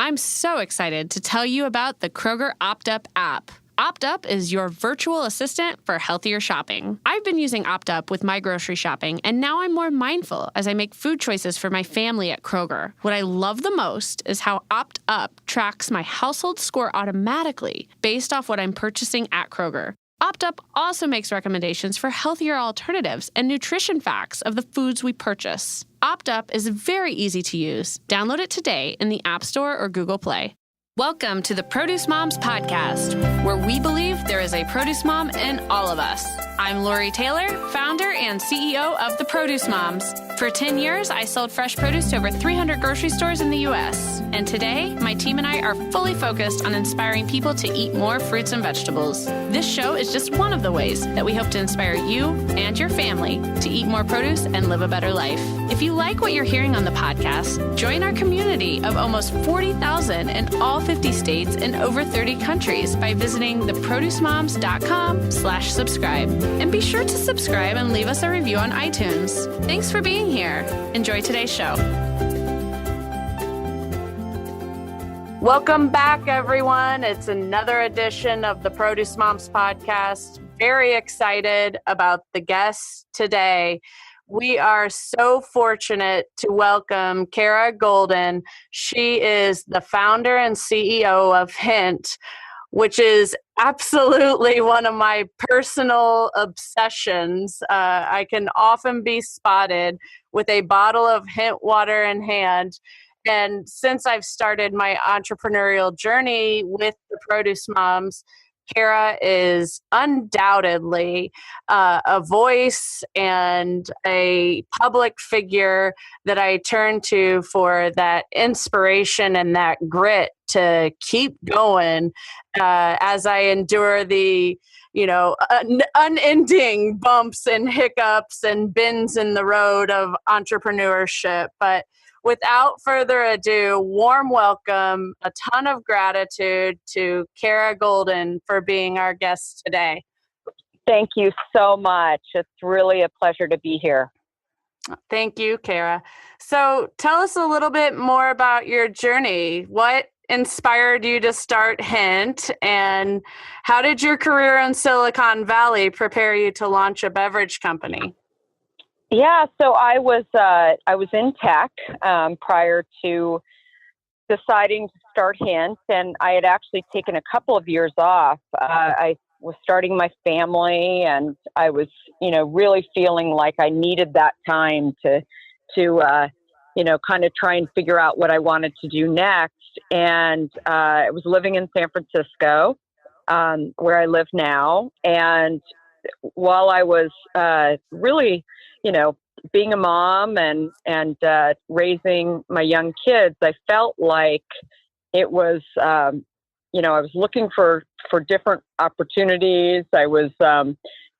I'm so excited to tell you about the Kroger OptUp app. OptUp is your virtual assistant for healthier shopping. I've been using OptUp with my grocery shopping, and now I'm more mindful as I make food choices for my family at Kroger. What I love the most is how OptUp tracks my household score automatically based off what I'm purchasing at Kroger. OptUp also makes recommendations for healthier alternatives and nutrition facts of the foods we purchase. OptUp is very easy to use. Download it today in the App Store or Google Play. Welcome to the Produce Moms Podcast, where we believe there is a produce mom in all of us. I'm Lori Taylor, founder and CEO of the Produce Moms. For 10 years, I sold fresh produce to over 300 grocery stores in the U.S. And today, my team and I are fully focused on inspiring people to eat more fruits and vegetables. This show is just one of the ways that we hope to inspire you and your family to eat more produce and live a better life. If you like what you're hearing on the podcast, join our community of almost 40,000 in all 50 states and over 30 countries by visiting theproducemoms.com/subscribe. And be sure to subscribe and leave us a review on iTunes. Thanks for being here. Enjoy today's show. Welcome back, everyone. It's another edition of the Produce Moms Podcast. Very excited about the guests today. We are so fortunate to welcome Kara Goldin. She is the founder and CEO of Hint, which is absolutely one of my personal obsessions. I can often be spotted with a bottle of Hint water in hand. And since I've started my entrepreneurial journey with the Produce Moms, Kara is undoubtedly a voice and a public figure that I turn to for that inspiration and that grit to keep going as I endure the unending bumps and hiccups and bends in the road of entrepreneurship. But without further ado, warm welcome, a ton of gratitude to Kara Goldin for being our guest today. Thank you so much. It's really a pleasure to be here. Thank you, Kara. So tell us a little bit more about your journey. What inspired you to start Hint, and how did your career in Silicon Valley prepare you to launch a beverage company? Yeah, so I was in tech prior to deciding to start Hint, and I had actually taken a couple of years off. I was starting my family, and I was, really feeling like I needed that time to kind of try and figure out what I wanted to do next. And I was living in San Francisco, where I live now, and while I was really being a mom and raising my young kids, I felt like it was, I was looking for different opportunities. I was,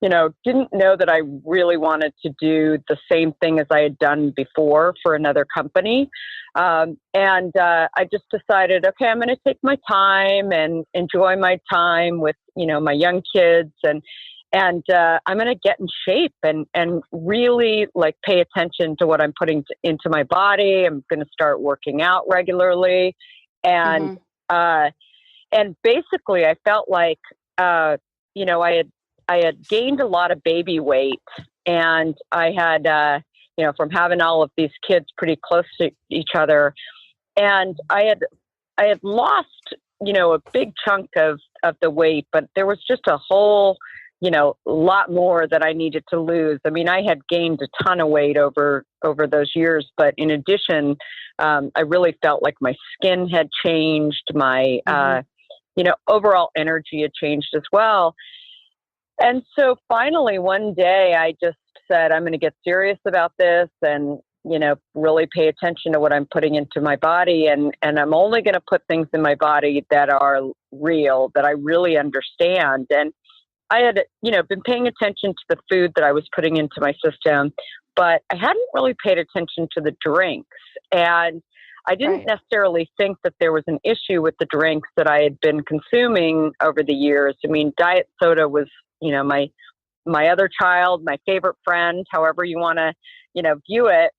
didn't know that I really wanted to do the same thing as I had done before for another company. And I just decided, okay, I'm going to take my time and enjoy my time with, my young kids, and I'm going to get in shape and really pay attention to what I'm putting into my body. I'm going to start working out regularly. And, and basically I felt like, I had gained a lot of baby weight, and I had, from having all of these kids pretty close to each other, and I had lost, a big chunk of the weight, but there was just a whole, a lot more that I needed to lose. I mean, I had gained a ton of weight over those years, but in addition, I really felt like my skin had changed, my, overall energy had changed as well. And so finally one day I just said, I'm going to get serious about this and, really pay attention to what I'm putting into my body. And I'm only going to put things in my body that are real, that I really understand. And I had, been paying attention to the food that I was putting into my system, but I hadn't really paid attention to the drinks. And I didn't necessarily think that there was an issue with the drinks that I had been consuming over the years. I mean, diet soda was, my other child, my favorite friend, however you want to, view it.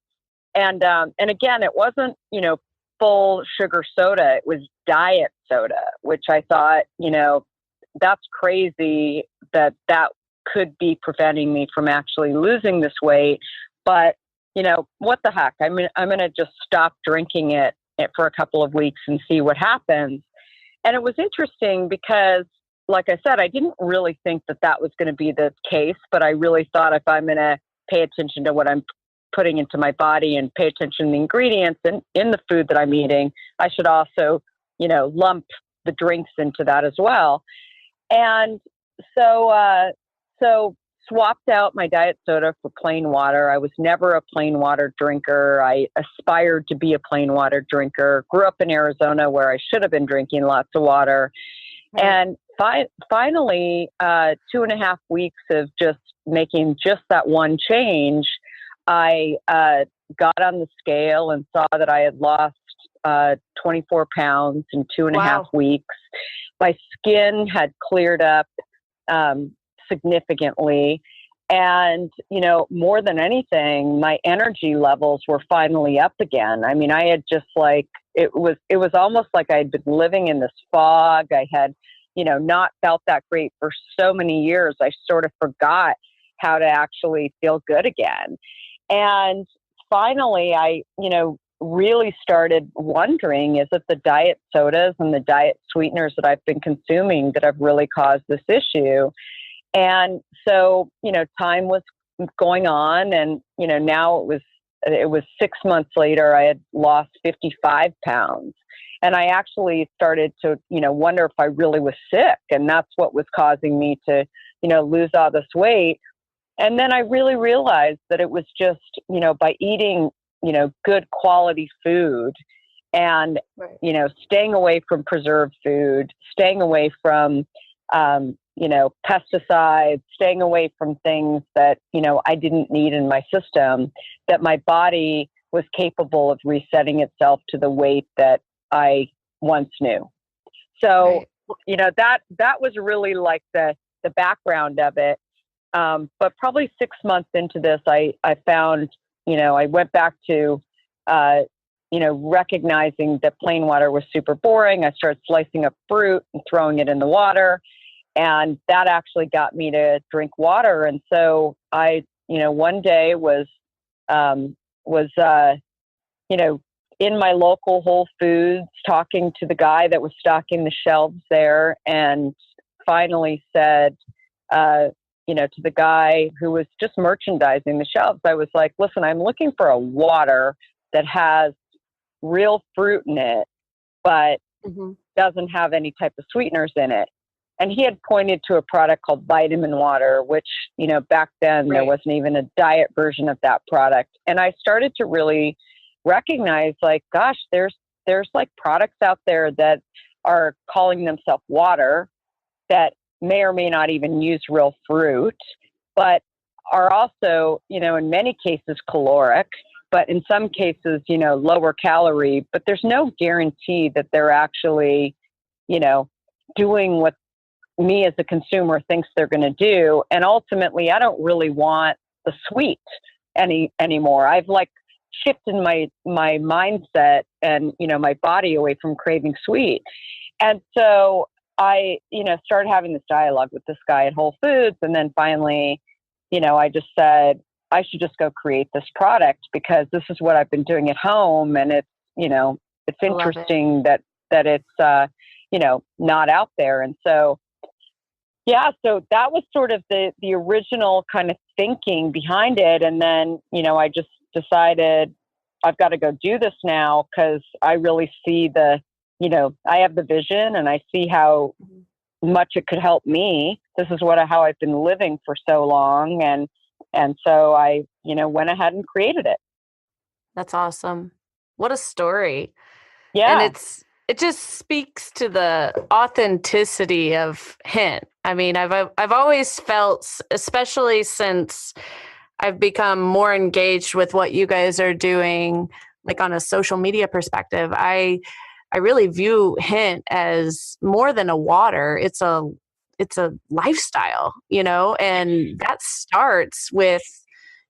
And again, it wasn't, full sugar soda. It was diet soda, which I thought, that's crazy that could be preventing me from actually losing this weight. But, what the heck? I'm going to just stop drinking it for a couple of weeks and see what happens. And it was interesting because, like I said, I didn't really think that was going to be the case, but I really thought if I'm going to pay attention to what I'm putting into my body and pay attention to the ingredients in the food that I'm eating, I should also, lump the drinks into that as well. And so swapped out my diet soda for plain water. I was never a plain water drinker. I aspired to be a plain water drinker. Grew up in Arizona where I should have been drinking lots of water. Right. And finally, 2.5 weeks of just making just that one change, I got on the scale and saw that I had lost 24 pounds in 2.5 weeks. My skin had cleared up significantly. And, more than anything, my energy levels were finally up again. I mean, I had just it was almost like I had been living in this fog. I had, not felt that great for so many years. I sort of forgot how to actually feel good again. And finally, I, really started wondering, is it the diet sodas and the diet sweeteners that I've been consuming that have really caused this issue? And so, time was going on, and, now it was 6 months later, I had lost 55 pounds. And I actually started to, wonder if I really was sick. And that's what was causing me to, lose all this weight. And then I really realized that it was just, by eating, good quality food and, right. Staying away from preserved food, staying away from, pesticides, staying away from things that, I didn't need in my system, that my body was capable of resetting itself to the weight that I once knew. So, right. That was really like the background of it. But probably 6 months into this, I found, I went back to, recognizing that plain water was super boring. I started slicing up fruit and throwing it in the water. And that actually got me to drink water. And so I, one day was in my local Whole Foods talking to the guy that was stocking the shelves there, and finally said, to the guy who was just merchandising the shelves, I was like, listen, I'm looking for a water that has real fruit in it, but doesn't have any type of sweeteners in it. And he had pointed to a product called vitamin water, which, back then right. There wasn't even a diet version of that product. And I started to really recognize, like, gosh, there's like products out there that are calling themselves water that may or may not even use real fruit, but are also, in many cases caloric, but in some cases, lower calorie, but there's no guarantee that they're actually, doing what me as a consumer thinks they're going to do. And ultimately, I don't really want the sweet anymore. I've shifted my mindset and, my body away from craving sweet. And so I, started having this dialogue with this guy at Whole Foods. And then finally, I just said, I should just go create this product because this is what I've been doing at home. And it's, it's interesting that it's, not out there. And so, yeah, so that was sort of the original kind of thinking behind it. And then, I just decided I've got to go do this now because I really see I have the vision and I see how much it could help me. This is how I've been living for so long. And so I, went ahead and created it. That's awesome. What a story. Yeah. And it just speaks to the authenticity of Hint. I mean, I've always felt, especially since I've become more engaged with what you guys are doing, like on a social media perspective, I really view Hint as more than a water. It's a lifestyle, and that starts with,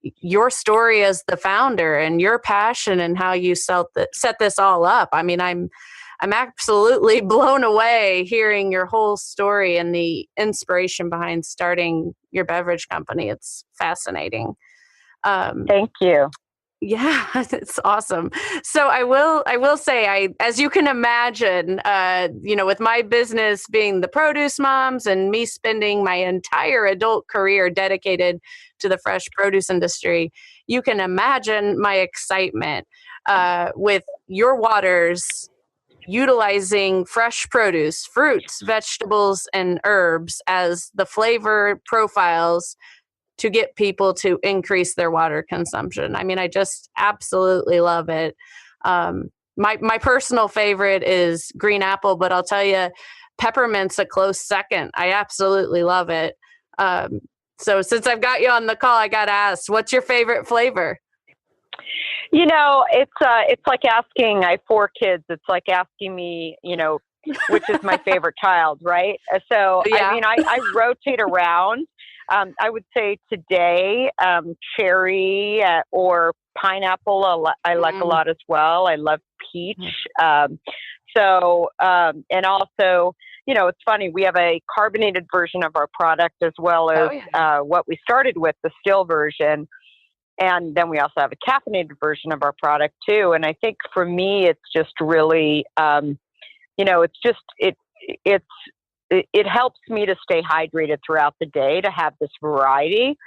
your story as the founder and your passion and how you set this all up. I mean, I'm absolutely blown away hearing your whole story and the inspiration behind starting your beverage company. It's fascinating. Thank you. Yeah, it's awesome. So I will say, as you can imagine, with my business being the produce moms and me spending my entire adult career dedicated to the fresh produce industry, you can imagine my excitement with your waters utilizing fresh produce, fruits, vegetables, and herbs as the flavor profiles to get people to increase their water consumption. I mean, I just absolutely love it. My personal favorite is green apple, but I'll tell you, peppermint's a close second. I absolutely love it. So since I've got you on the call, I got to ask, what's your favorite flavor? It's like asking, I have 4 kids. It's like asking me, which is my favorite child, right? So, yeah. I mean, I rotate around. I would say today, cherry or pineapple, I like a lot as well. I love peach. And also, it's funny, we have a carbonated version of our product as well as what we started with, the still version. And then we also have a caffeinated version of our product too. And I think for me, it's just really, it helps me to stay hydrated throughout the day, to have this variety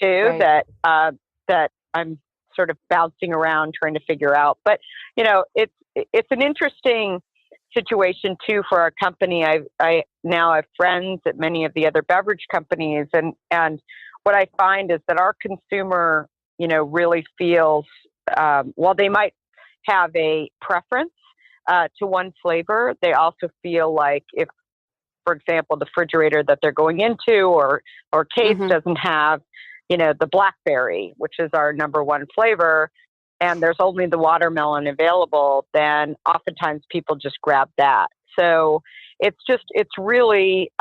too, that I'm sort of bouncing around trying to figure out. But, it's an interesting situation too for our company. I now have friends at many of the other beverage companies, and what I find is that our consumer, really feels, while they might have a preference to one flavor, they also feel like if, for example, the refrigerator that they're going into or case doesn't have, the blackberry, which is our number one flavor, and there's only the watermelon available, then oftentimes people just grab that. So it's really,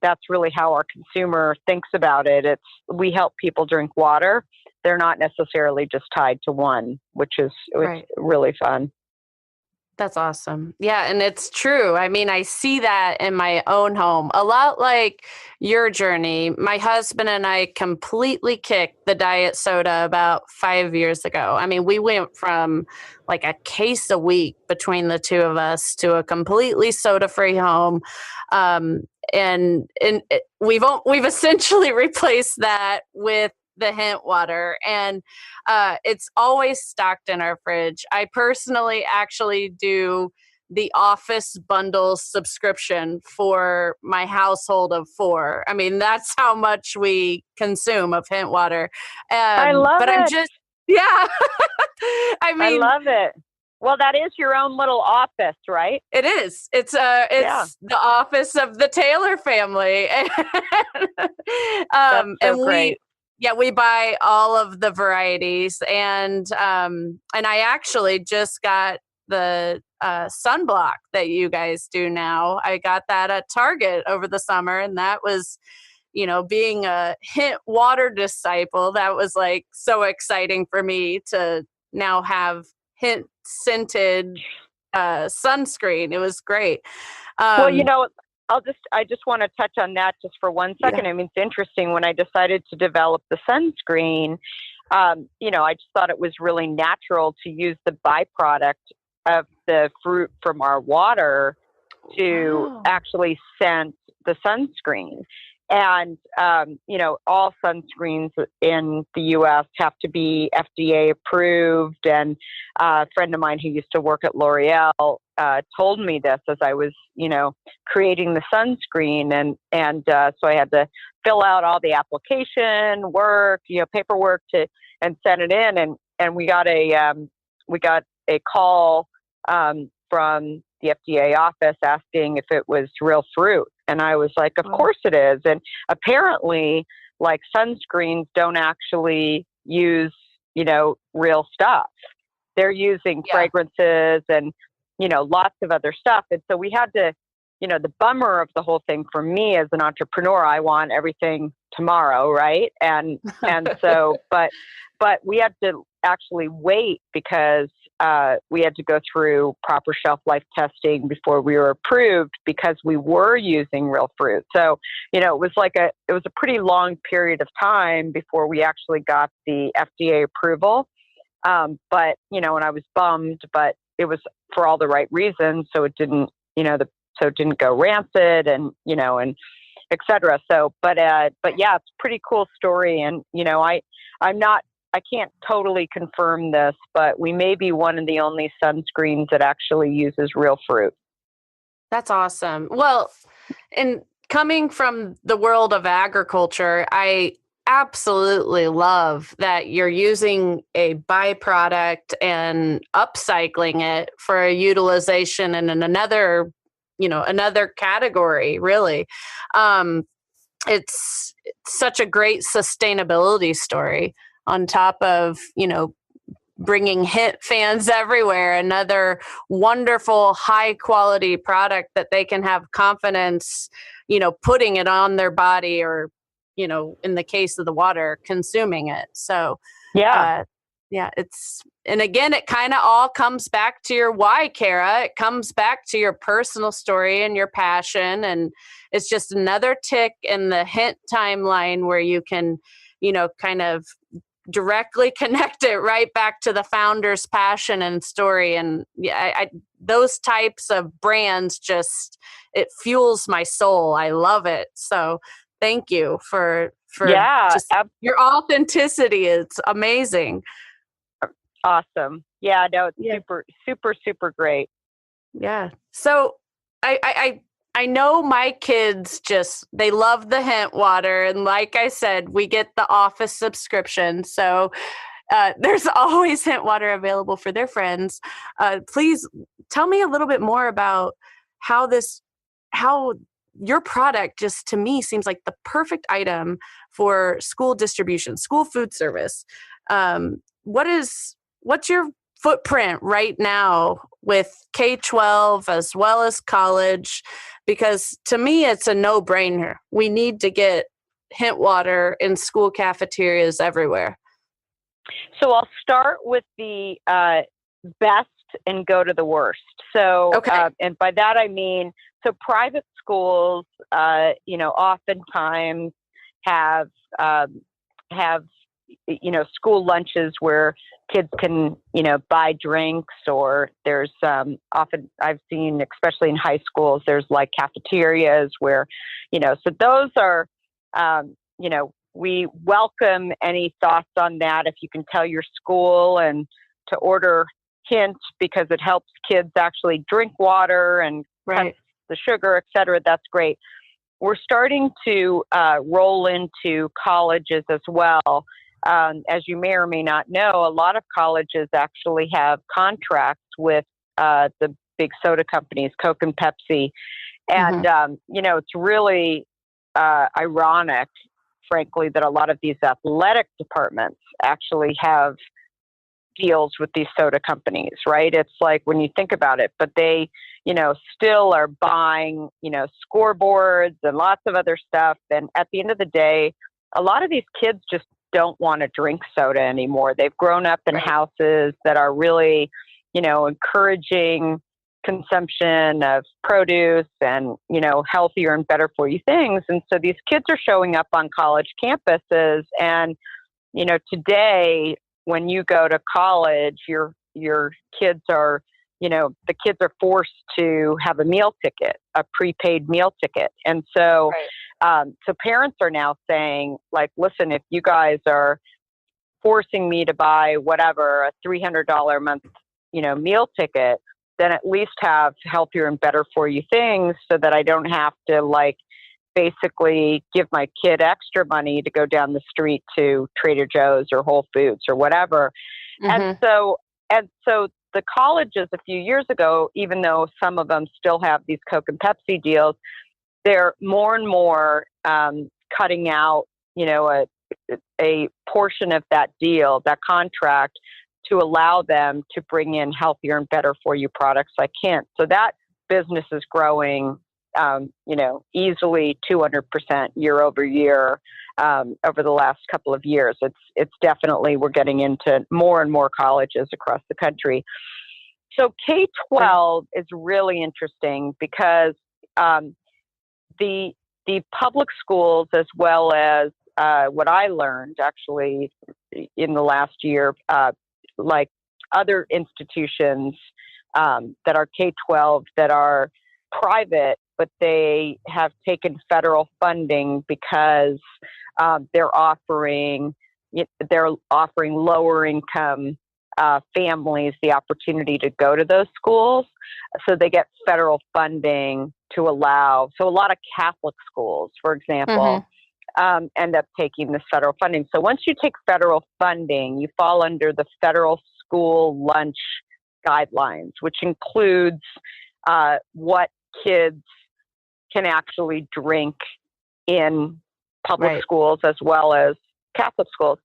that's really how our consumer thinks about it. We help people drink water. They're not necessarily just tied to one, which is really fun. That's awesome. Yeah, and it's true. I mean, I see that in my own home. A lot like your journey. My husband and I completely kicked the diet soda about 5 years ago. I mean, we went from like a case a week between the two of us to a completely soda-free home. And we've essentially replaced that with the hint water, and it's always stocked in our fridge. I personally actually do the office bundle subscription for my household of 4. I mean, that's how much we consume of hint water. I love it. I'm just, yeah. I mean, I love it. Well, that is your own little office, right? It is. It's the office of the Taylor family. That's so great. We buy all of the varieties, and I actually just got the sunblock that you guys do now. I got that at Target over the summer, and that was, being a hint water disciple, that was like so exciting for me to now have hint scented sunscreen. It was great. Well, I just want to touch on that just for 1 second. Yeah. I mean, it's interesting. When I decided to develop the sunscreen, I just thought it was really natural to use the byproduct of the fruit from our water to actually scent the sunscreen. And, all sunscreens in the U.S. have to be FDA approved. And a friend of mine who used to work at L'Oreal told me this as I was, creating the sunscreen. And so I had to fill out all the application work, paperwork and send it in. And we got a call from the FDA office asking if it was real fruit. And I was like, of course it is. And apparently, like, sunscreens don't actually use, real stuff. They're using fragrances and, lots of other stuff. And so we had to, the bummer of the whole thing for me as an entrepreneur, I want everything tomorrow, right? And so, but we had to actually wait because we had to go through proper shelf life testing before we were approved because we were using real fruit. So, it was a pretty long period of time before we actually got the FDA approval. But, and I was bummed, but it was for all the right reasons. So it didn't, so it didn't go rancid and, and et cetera. So, but yeah, it's a pretty cool story. And, I can't totally confirm this, but we may be one of the only sunscreens that actually uses real fruit. That's awesome. Well, and coming from the world of agriculture, I absolutely love that you're using a byproduct and upcycling it for a utilization in another, another category, really. It's such a great sustainability story on top of, bringing hit fans everywhere, another wonderful high quality product that they can have confidence, putting it on their body or, in the case of the water, consuming it. So yeah, and again, it kind of all comes back to your why, Kara. It comes back to your personal story and your passion. And it's just another tick in the hint timeline where you can, kind of directly connect it right back to the founder's passion and story. And those types of brands it fuels my soul. I love it. So thank you for your authenticity. It's amazing. Awesome. Yeah, no, it's super, super, super great. Yeah. So I know my kids they love the hint water. And like I said, we get the office subscription. So there's always hint water available for their friends. Please tell me a little bit more about how your product just to me seems like the perfect item for school distribution, school food service. What's your footprint right now with K-12 as well as college? Because to me, it's a no-brainer. We need to get hint water in school cafeterias everywhere. So I'll start with the best and go to the worst. So, okay. And by that I mean, so private schools, oftentimes have school lunches where kids can, buy drinks, or there's often I've seen, especially in high schools, there's like cafeterias where, so those are, we welcome any thoughts on that. If you can tell your school and to order hint because it helps kids actually drink water and right. cuts the sugar, et cetera, that's great. We're starting to roll into colleges as well. As you may or may not know, a lot of colleges actually have contracts with the big soda companies, Coke and Pepsi. And, it's really ironic, frankly, that a lot of these athletic departments actually have deals with these soda companies, right? It's like when you think about it, but they, still are buying, scoreboards and lots of other stuff. And at the end of the day, a lot of these kids just don't want to drink soda anymore. They've grown up in houses that are really, encouraging consumption of produce and, healthier and better for you things. And so these kids are showing up on college campuses. And, today, when you go to college, your kids are, the kids are forced to have a meal ticket, a prepaid meal ticket. And so, so parents are now saying, like, listen, if you guys are forcing me to buy whatever, a $300 a month, meal ticket, then at least have healthier and better for you things so that I don't have to basically give my kid extra money to go down the street to Trader Joe's or Whole Foods or whatever. And so the colleges a few years ago, even though some of them still have these Coke and Pepsi deals, they're more and more cutting out, a portion of that deal, that contract, to allow them to bring in healthier and better for you products like hint. So that business is growing, easily 200% year over year. over the last couple of years. It's definitely, we're getting into more and more colleges across the country. So K-12 is really interesting because the public schools, as well as what I learned actually in the last year, like other institutions that are K-12 that are private, but they have taken federal funding because they're offering lower income families the opportunity to go to those schools. So they get federal funding to allow. So a lot of Catholic schools, for example, end up taking this federal funding. So once you take federal funding, you fall under the federal school lunch guidelines, which includes what kids can actually drink in public schools as well as Catholic schools.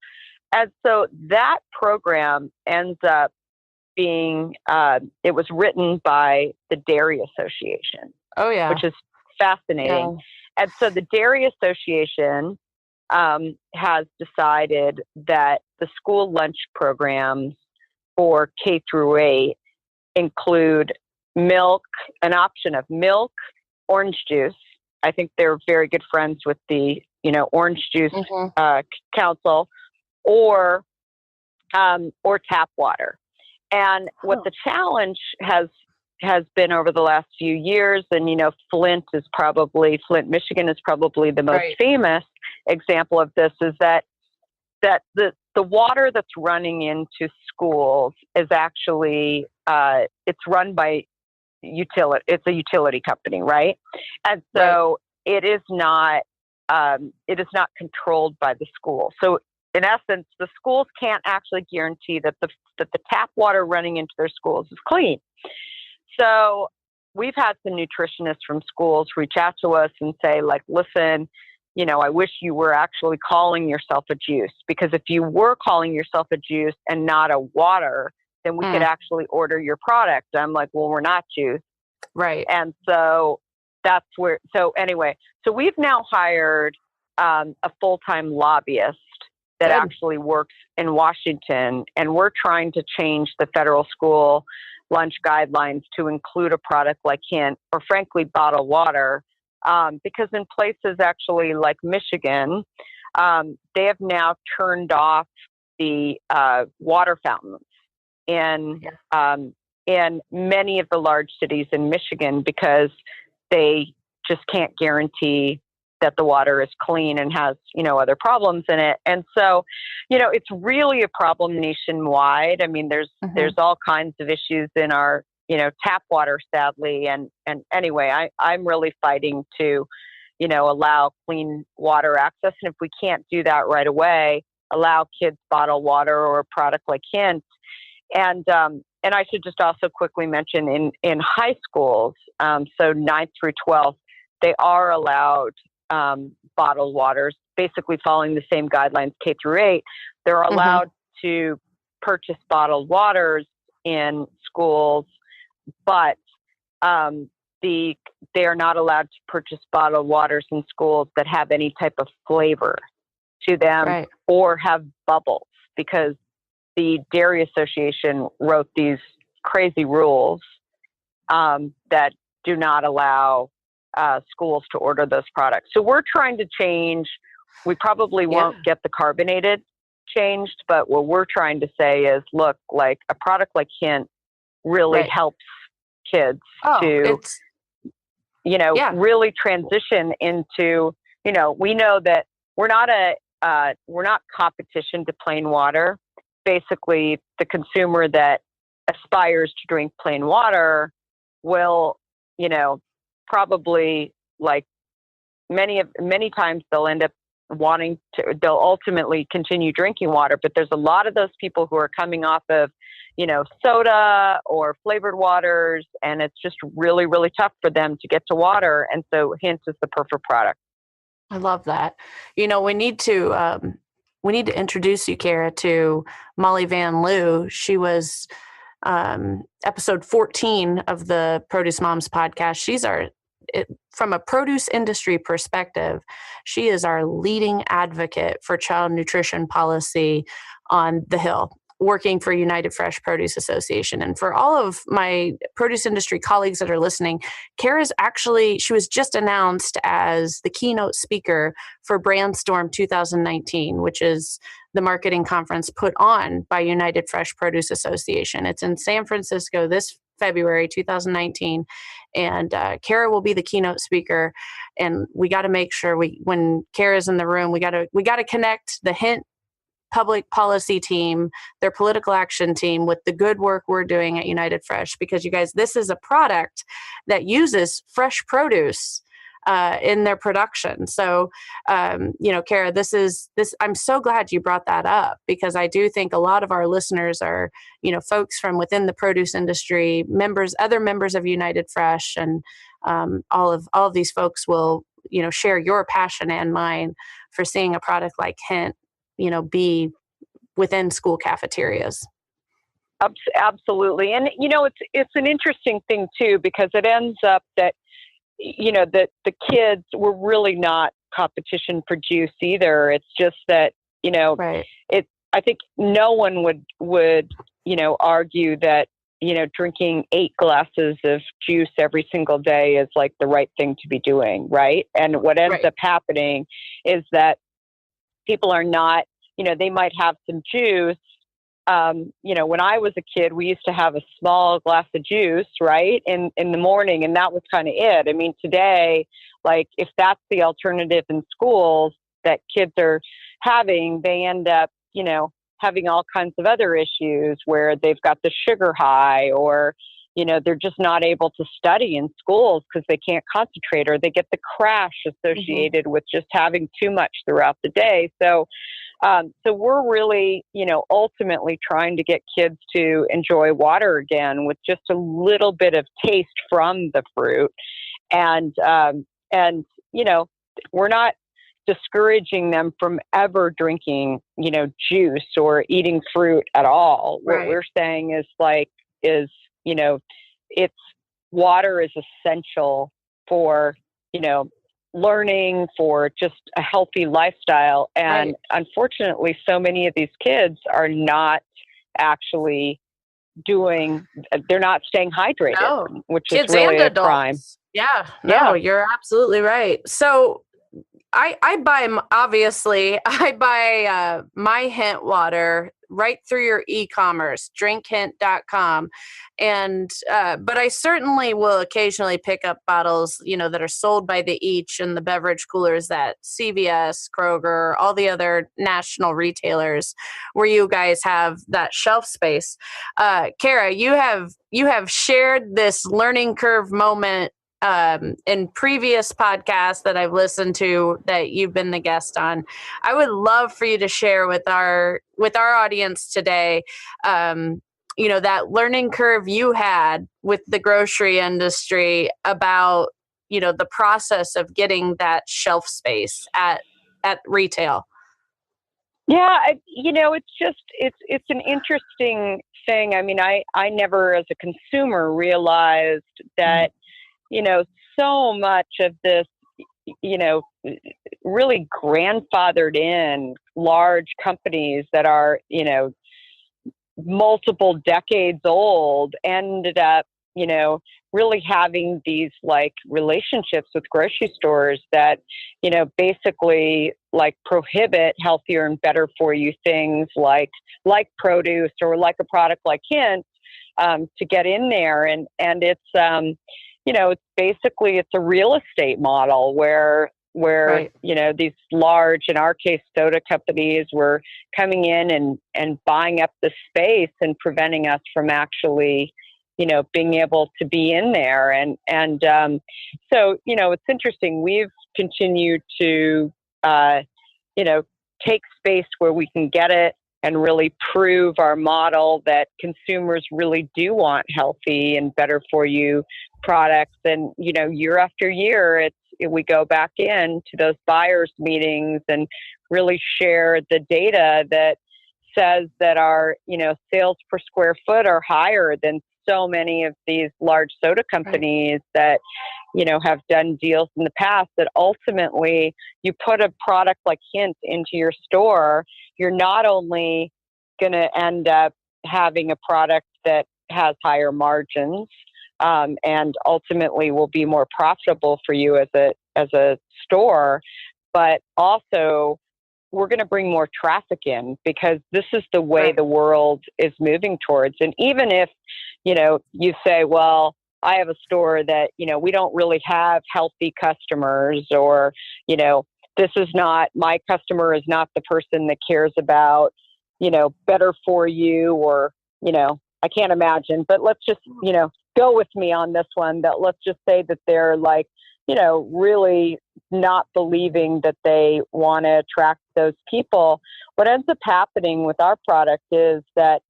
And so that program ends up being, it was written by the Dairy Association. Oh, yeah. Which is fascinating. Yeah. And so the Dairy Association has decided that the school lunch programs for K through 8 include milk, an option of milk, orange juice. I think they're very good friends with the, Orange Juice Council, or tap water. And what the challenge has been over the last few years, and Flint, Michigan is probably the most famous example of this, is that the water that's running into schools is actually it's run by it's a utility company, right? And so it is not controlled by the school. So in essence, the schools can't actually guarantee that the tap water running into their schools is clean. So we've had some nutritionists from schools reach out to us and say, like, listen, I wish you were actually calling yourself a juice, because if you were calling yourself a juice and not a water, then we could actually order your product. I'm like, well, we're not juice. Right. And so that's where, so we've now hired a full-time lobbyist that actually works in Washington, and we're trying to change the federal school lunch guidelines to include a product like Hint, or frankly, bottled water, because in places actually like Michigan, they have now turned off the water fountains in many of the large cities in Michigan, because they just can't guarantee that the water is clean and has, other problems in it. And so, it's really a problem nationwide. I mean, there's all kinds of issues in our, tap water, sadly. And anyway, I'm really fighting to, allow clean water access. And if we can't do that right away, allow kids bottled water or a product like Hint. And I should just also quickly mention in high schools, so 9th through 12th, they are allowed bottled waters, basically following the same guidelines K through 8. They're allowed to purchase bottled waters in schools, but they are not allowed to purchase bottled waters in schools that have any type of flavor to them or have bubbles, because the Dairy Association wrote these crazy rules that do not allow schools to order those products. So we're trying to change. We probably won't get the carbonated changed, but what we're trying to say is, look, like a product like Hint really helps kids to, really transition into, we know that we're not competition to plain water. Basically, the consumer that aspires to drink plain water will, probably, like many times they'll end up they'll ultimately continue drinking water. But there's a lot of those people who are coming off of, soda or flavored waters, and it's just really, really tough for them to get to water. And so Hint is the perfect product. I love that. We need to introduce you, Kara, to Molly Van Loo. She was episode 14 of the Produce Moms podcast. She's our from a produce industry perspective, she is our leading advocate for child nutrition policy on the Hill, working for United Fresh Produce Association. And for all of my produce industry colleagues that are listening, she was just announced as the keynote speaker for Brandstorm 2019, which is the marketing conference put on by United Fresh Produce Association. It's in San Francisco this February 2019, and Kara will be the keynote speaker. And we got to make sure when Kara's in the room, we got to connect the Hint public policy team, their political action team, with the good work we're doing at United Fresh, because you guys, this is a product that uses fresh produce in their production. So, Kara, this. I'm so glad you brought that up, because I do think a lot of our listeners are, folks from within the produce industry, other members of United Fresh, and all of these folks will, share your passion and mine for seeing a product like Hint, be within school cafeterias. Absolutely. And, it's an interesting thing too, because it ends up that, that the kids were really not competition for juice either. It's just that, right. I think no one would, argue that, drinking 8 glasses of juice every single day is like the right thing to be doing. Right. And what ends up happening is that people are not, they might have some juice. When I was a kid, we used to have a small glass of juice, right, in the morning, and that was kind of it. I mean, today, like, if that's the alternative in schools that kids are having, they end up, having all kinds of other issues where they've got the sugar high, or, they're just not able to study in schools because they can't concentrate, or they get the crash associated with just having too much throughout the day. So we're really, ultimately trying to get kids to enjoy water again with just a little bit of taste from the fruit. And we're not discouraging them from ever drinking, juice or eating fruit at all. Right. What we're saying is it's water is essential for, learning, for just a healthy lifestyle. And unfortunately, so many of these kids are not actually they're not staying hydrated, which kids is really and a adults. crime. Yeah, you're absolutely right. So I buy my Hint water right through your e-commerce, drinkhint.com. And, but I certainly will occasionally pick up bottles, that are sold by the each in the beverage coolers at CVS, Kroger, all the other national retailers where you guys have that shelf space. Kara, you have shared this learning curve moment in previous podcasts that I've listened to that you've been the guest on. I would love for you to share with our audience today, that learning curve you had with the grocery industry about, the process of getting that shelf space at retail. Yeah, it's an interesting thing. I mean, I never as a consumer realized that, so much of this, really grandfathered in large companies that are, multiple decades old ended up, really having these like relationships with grocery stores that, basically like prohibit healthier and better for you things like produce or like a product like Hint to get in there. And it's, it's basically, it's a real estate model where, these large, in our case, soda companies were coming in and buying up the space and preventing us from actually, being able to be in there. And so, it's interesting. We've continued to, take space where we can get it and really prove our model that consumers really do want healthy and better for you products. And, year after year, we go back in to those buyers meetings and really share the data that says that our, sales per square foot are higher than so many of these large soda companies that, you know, have done deals in the past that ultimately you put a product like Hint into your store, you're not only going to end up having a product that has higher margins, and ultimately will be more profitable for you as a store, but also we're going to bring more traffic in, because this is the way the world is moving towards. And even if, you know, you say, well, I have a store that, you know, we don't really have healthy customers, or, you know, my customer is not the person that cares about, you know, better for you, or, you know, I can't imagine, but let's just, you know, go with me on this one, that let's just say that they're like, you know, really not believing that they want to attract those people. What ends up happening with our product is that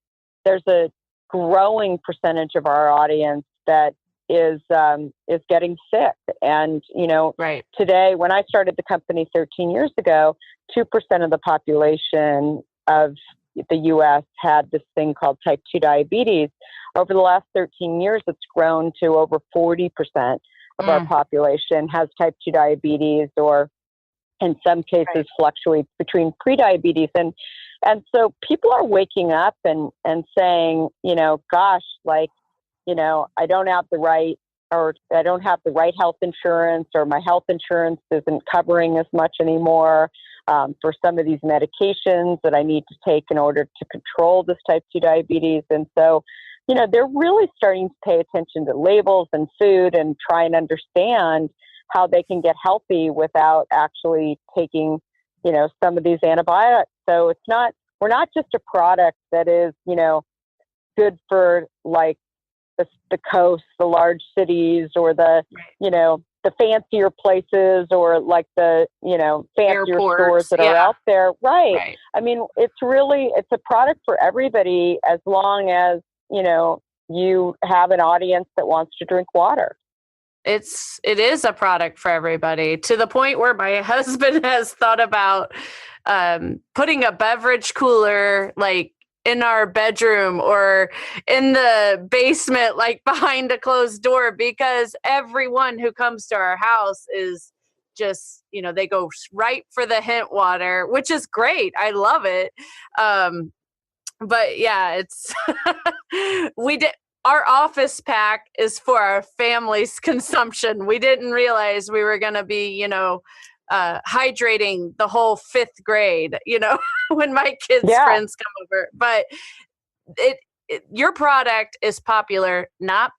there's a growing percentage of our audience that is getting sick. And, you know, today, when I started the company 13 years ago, 2% of the population of the U.S. had this thing called type 2 diabetes. Over the last 13 years, it's grown to over 40% of our population has type 2 diabetes, or in some cases fluctuates between prediabetes. And so people are waking up and saying, you know, gosh, like, you know, I don't have the right health insurance, or my health insurance isn't covering as much anymore for some of these medications that I need to take in order to control this type 2 diabetes. And so, you know, they're really starting to pay attention to labels and food and try and understand how they can get healthy without actually taking, you know, some of these antibiotics. So we're not just a product that is, you know, good for like the coast, the large cities, or the, you know, the fancier places, or like the, you know, fancier stores that are out there. Right. I mean, it's a product for everybody, as long as, you know, you have an audience that wants to drink water. It is a product for everybody, to the point where my husband has thought about putting a beverage cooler like in our bedroom or in the basement, like behind a closed door, because everyone who comes to our house is just, you know, they go right for the Hint water, which is great. I love it. But yeah, it's our office pack is for our family's consumption. We didn't realize we were going to be, you know, hydrating the whole 5th grade, you know, when my kids' friends come over. But your product is popular, not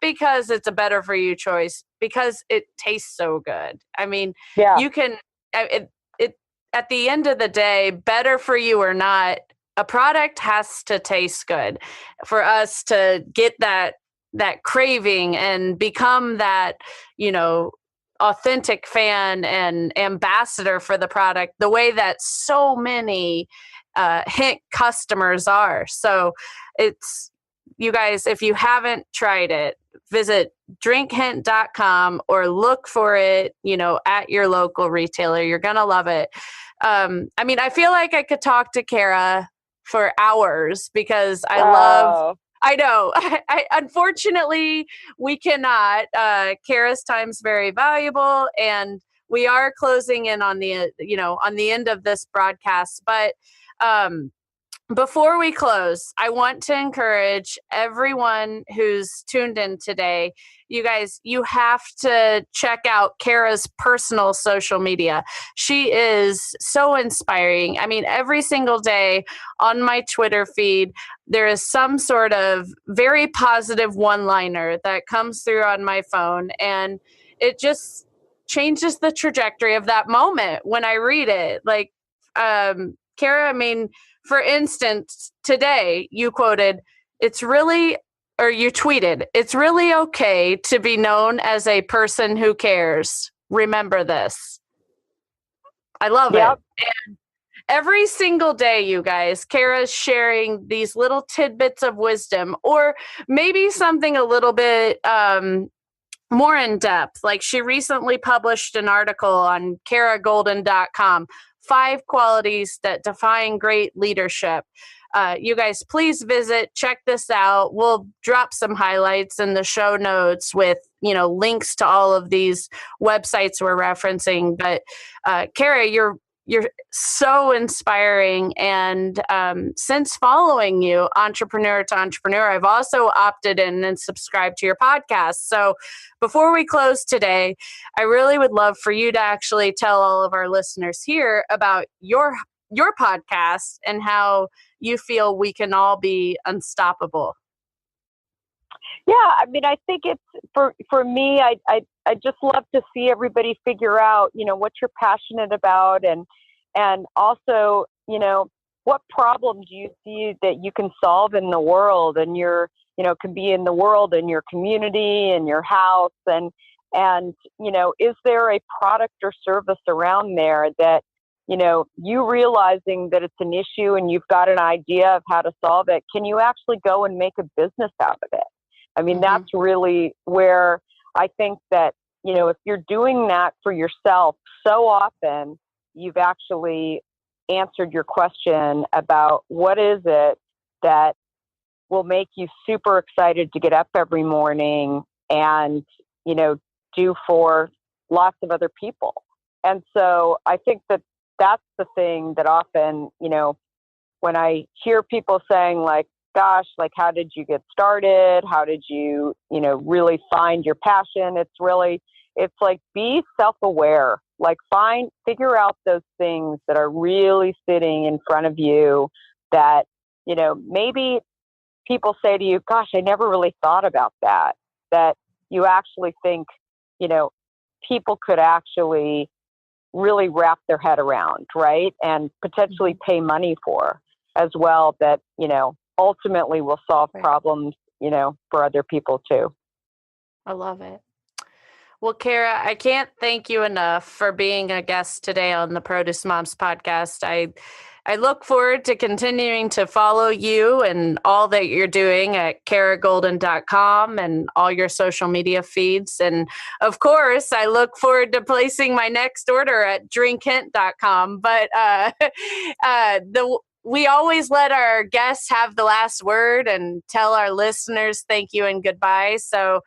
because it's a better for you choice, because it tastes so good. I mean, you can, at the end of the day, better for you or not, a product has to taste good for us to get that craving and become that, you know, authentic fan and ambassador for the product, the way that so many Hint customers are. So it's, you guys, if you haven't tried it, visit drinkhint.com or look for it, you know, at your local retailer. You're going to love it. I mean, I feel like I could talk to Kara for hours, because I know. I unfortunately, we cannot. Kara's time's very valuable, and we are closing in on the end of this broadcast. But before we close, I want to encourage everyone who's tuned in today. You guys, you have to check out Kara's personal social media. She is so inspiring. I mean, every single day on my Twitter feed, there is some sort of very positive one-liner that comes through on my phone, and it just changes the trajectory of that moment when I read it. Like, Kara, I mean, for instance, today you quoted, you tweeted, "It's really okay to be known as a person who cares. Remember this." I love it. And every single day, you guys, Kara's sharing these little tidbits of wisdom, or maybe something a little bit more in depth. Like, she recently published an article on karagoldin.com 5 qualities that define great leadership. You guys, please check this out. We'll drop some highlights in the show notes with, links to all of these websites we're referencing. But Kara, you're so inspiring. And since following you, entrepreneur to entrepreneur, I've also opted in and subscribed to your podcast. So before we close today, I really would love for you to actually tell all of our listeners here about your podcast and how you feel we can all be unstoppable. Yeah, I mean, I think it's for me. I just love to see everybody figure out, what you're passionate about, and also, what problem do you see that you can solve in the world, and can be in the world, in your community, in your house, and is there a product or service around there that you realizing that it's an issue and you've got an idea of how to solve it, can you actually go and make a business out of it? I mean, that's really where I think that, if you're doing that for yourself, so often you've actually answered your question about what is it that will make you super excited to get up every morning and, do for lots of other people. And so I think that that's the thing that often, when I hear people saying like, gosh, like, how did you get started? How did you, really find your passion? It's like, be self-aware, like figure out those things that are really sitting in front of you that, maybe people say to you, gosh, I never really thought about that you actually think, people could actually really wrap their head around, right? And potentially pay money for as well, that, ultimately will solve problems, for other people too. I love it. Well, Kara, I can't thank you enough for being a guest today on the Produce Moms podcast. I look forward to continuing to follow you and all that you're doing at karagoldin.com and all your social media feeds. And of course, I look forward to placing my next order at drinkhint.com. But we always let our guests have the last word and tell our listeners thank you and goodbye. So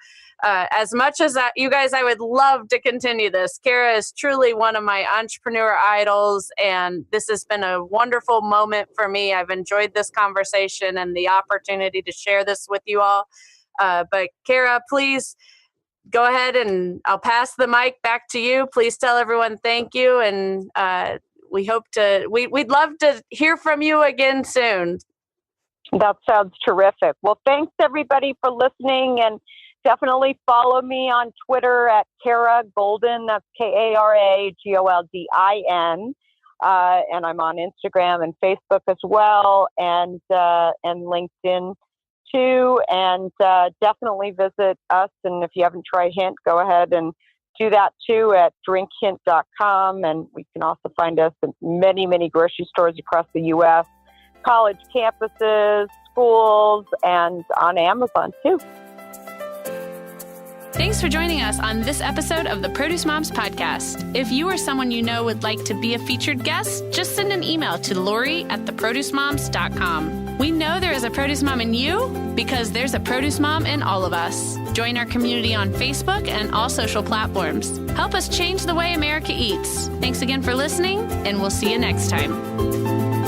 as much as you guys, I would love to continue this. Kara is truly one of my entrepreneur idols, and this has been a wonderful moment for me. I've enjoyed this conversation and the opportunity to share this with you all. But Kara, please go ahead, and I'll pass the mic back to you. Please tell everyone thank you, and we'd love to hear from you again soon. That sounds terrific. Well, thanks everybody for listening, and definitely follow me on Twitter at Kara Goldin. That's KaraGoldin. And I'm on Instagram and Facebook as well, and LinkedIn too. And definitely visit us. And if you haven't tried Hint, go ahead and do that too at drinkhint.com. And we can also find us in many, many grocery stores across the U.S., college campuses, schools, and on Amazon too. Thanks for joining us on this episode of the Produce Moms podcast. If you or someone you know would like to be a featured guest, just send an email to Lori@theproducemoms.com. We know there is a produce mom in you because there's a produce mom in all of us. Join our community on Facebook and all social platforms. Help us change the way America eats. Thanks again for listening, and we'll see you next time.